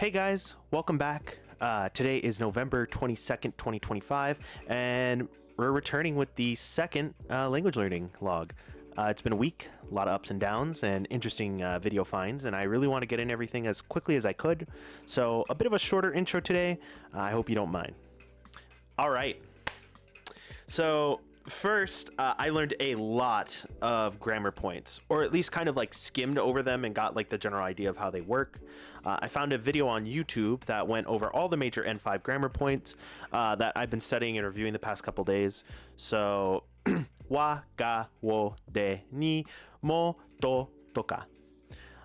Hey guys, welcome back. Today is November 22nd, 2025, and we're returning with the second language learning log. It's been a week, a lot of ups and downs, and interesting video finds, and I really want to get in everything as quickly as I could. So, a bit of a shorter intro today. I hope you don't mind. All right. So, first, I learned a lot of grammar points, or at least kind of like skimmed over them and got like the general idea of how they work. I found a video on YouTube that went over all the major N5 grammar points that I've been studying and reviewing the past couple days. So, wa, ga, wo, de, ni, mo, to, toka.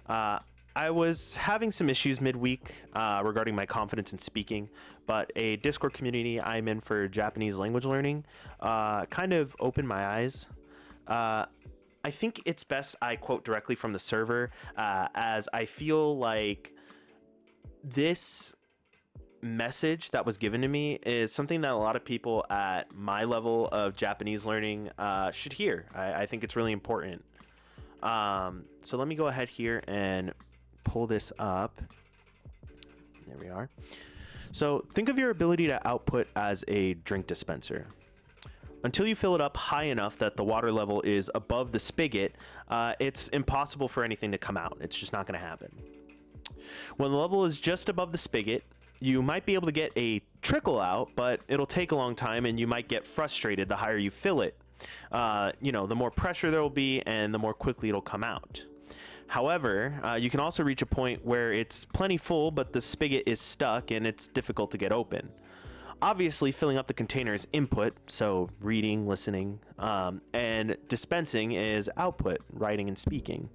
I was having some issues midweek regarding my confidence in speaking, but a Discord community I'm in for Japanese language learning kind of opened my eyes. I think it's best I quote directly from the server, as I feel like this message that was given to me is something that a lot of people at my level of Japanese learning should hear. I think it's really important. So let me go ahead here and pull this up. There we are. So think of your ability to output as a drink dispenser. Until you fill it up high enough that the water level is above the spigot, it's impossible for anything to come out. It's just not going to happen. When the level is just above the spigot, you might be able to get a trickle out, but it'll take a long time and you might get frustrated the higher you fill it. The more pressure there will be and the more quickly it'll come out. However, you can also reach a point where it's plenty full, but the spigot is stuck and it's difficult to get open. Obviously, filling up the container is input, so reading, listening, and dispensing is output, writing and speaking.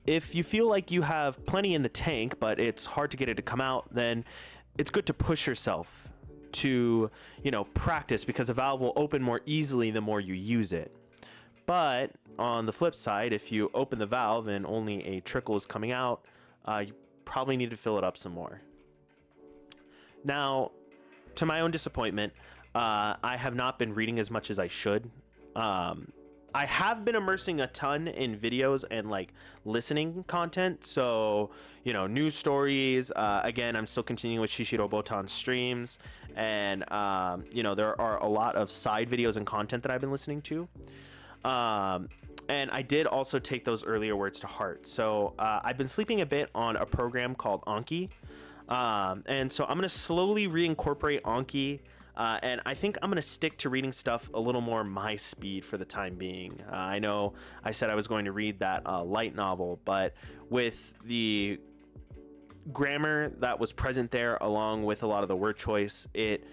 If you feel like you have plenty in the tank, but it's hard to get it to come out, then it's good to push yourself to, practice, because a valve will open more easily the more you use it. But on the flip side, if you open the valve and only a trickle is coming out, you probably need to fill it up some more. Now, to my own disappointment, I have not been reading as much as I should. I have been immersing a ton in videos and like listening content. So, news stories. Again, I'm still continuing with Shishiro Botan's streams. And, there are a lot of side videos and content that I've been listening to. And I did also take those earlier words to heart. So I've been sleeping a bit on a program called Anki. And so I'm going to slowly reincorporate Anki. And I think I'm going to stick to reading stuff a little more my speed for the time being. I know I said I was going to read that light novel, but with the grammar that was present there, along with a lot of the word choice, it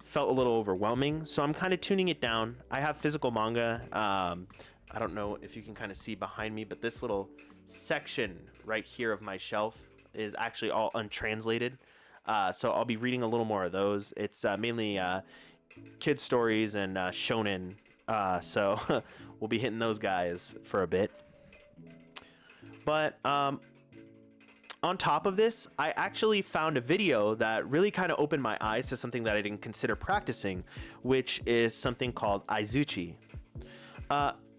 felt a little overwhelming. So I'm kind of tuning it down. I have physical manga. I don't know if you can kind of see behind me, but this little section right here of my shelf is actually all untranslated. So I'll be reading a little more of those. It's mainly kid stories and shonen. So we'll be hitting those guys for a bit. But on top of this, I actually found a video that really kind of opened my eyes to something that I didn't consider practicing, which is something called aizuchi.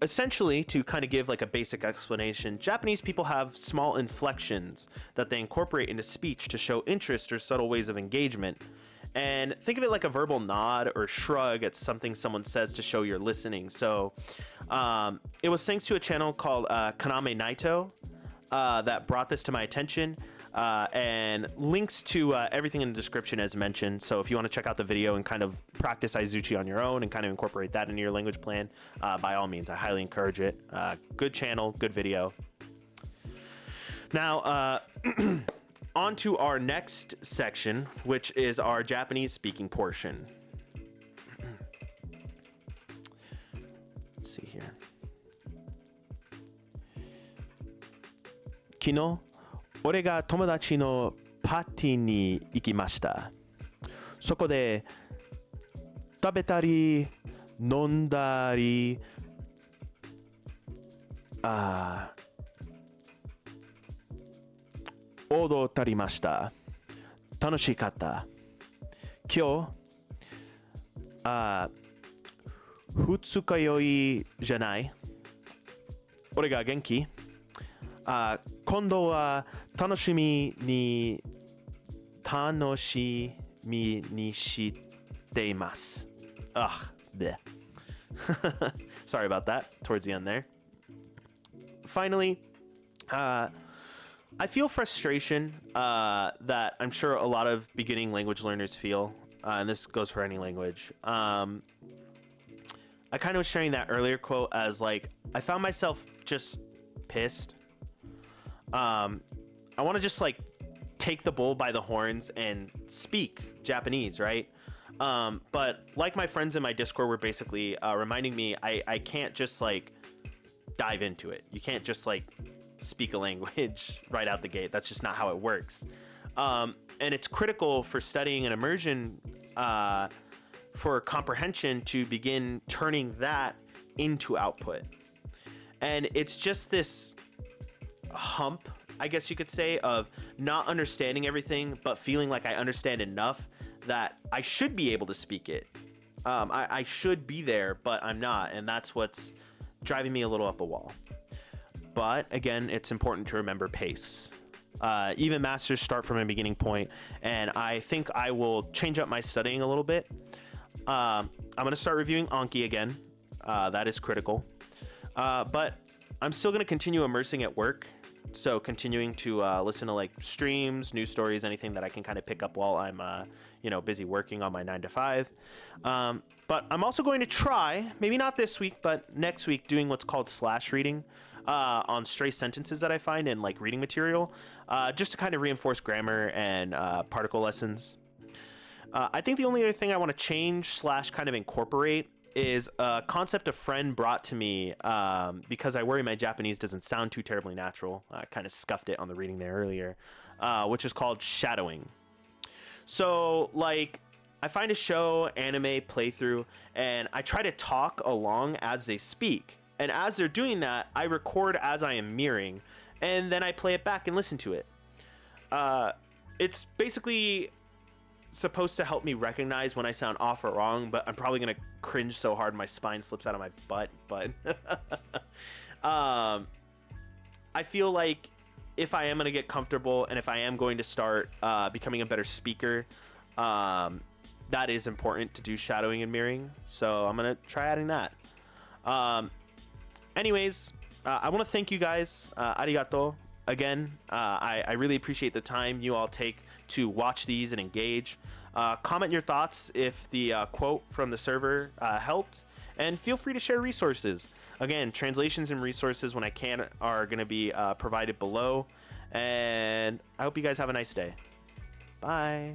Essentially, to kind of give like a basic explanation, Japanese people have small inflections that they incorporate into speech to show interest or subtle ways of engagement. And think of it like a verbal nod or shrug at something someone says to show you're listening. So it was thanks to a channel called Kaname Naito that brought this to my attention. And links to everything in the description as mentioned. So if you want to check out the video and kind of practice aizuchi on your own and kind of incorporate that into your language plan, by all means, I highly encourage it. Good channel, good video. Now, on to our next section, which is our Japanese speaking portion. Let's see here. Kino 俺が友達のパーティーに行きました。そこで食べたり飲んだり踊ったりました。楽しかった。今日二日酔いじゃない。俺が元気。今度は楽しみに Tanoshi mi ni shiteimasu. Ugh. Bleh. Sorry about that. Towards the end there. Finally, I feel frustration that I'm sure a lot of beginning language learners feel, and this goes for any language. I kind of was sharing that earlier quote as like, I found myself just pissed. I want to just like take the bull by the horns and speak Japanese, right? But like my friends in my Discord were basically reminding me, I can't just like dive into it. You can't just like speak a language right out the gate. That's just not how it works. And it's critical for studying an immersion for comprehension to begin turning that into output. And it's just this hump, I guess you could say, of not understanding everything, but feeling like I understand enough that I should be able to speak it. I should be there, but I'm not. And that's what's driving me a little up a wall. But again, it's important to remember pace. Even masters start from a beginning point, and I think I will change up my studying a little bit. I'm going to start reviewing Anki again. That is critical. But I'm still going to continue immersing at work. So continuing to listen to like streams, news stories, anything that I can kind of pick up while I'm, busy working on my 9 to 5. But I'm also going to try, maybe not this week, but next week, doing what's called slash reading on stray sentences that I find in like reading material, just to kind of reinforce grammar and particle lessons. I think the only other thing I want to change / kind of incorporate is a concept a friend brought to me because I worry my Japanese doesn't sound too terribly natural. I kind of scuffed it on the reading there earlier, which is called shadowing. So, like, I find a show, anime, playthrough, and I try to talk along as they speak. And as they're doing that, I record as I am mirroring, and then I play it back and listen to it. It's basically supposed to help me recognize when I sound off or wrong, but I'm probably gonna cringe so hard my spine slips out of my butt. But I feel like if I am gonna get comfortable and if I am going to start becoming a better speaker, that is important to do shadowing and mirroring. So I'm gonna try adding that. Anyways, I want to thank you guys. Arigato. Again, I really appreciate the time you all take to watch these and engage. Comment your thoughts if the quote from the server helped, and feel free to share resources. Again, translations and resources when I can are going to be provided below, and I hope you guys have a nice day. Bye.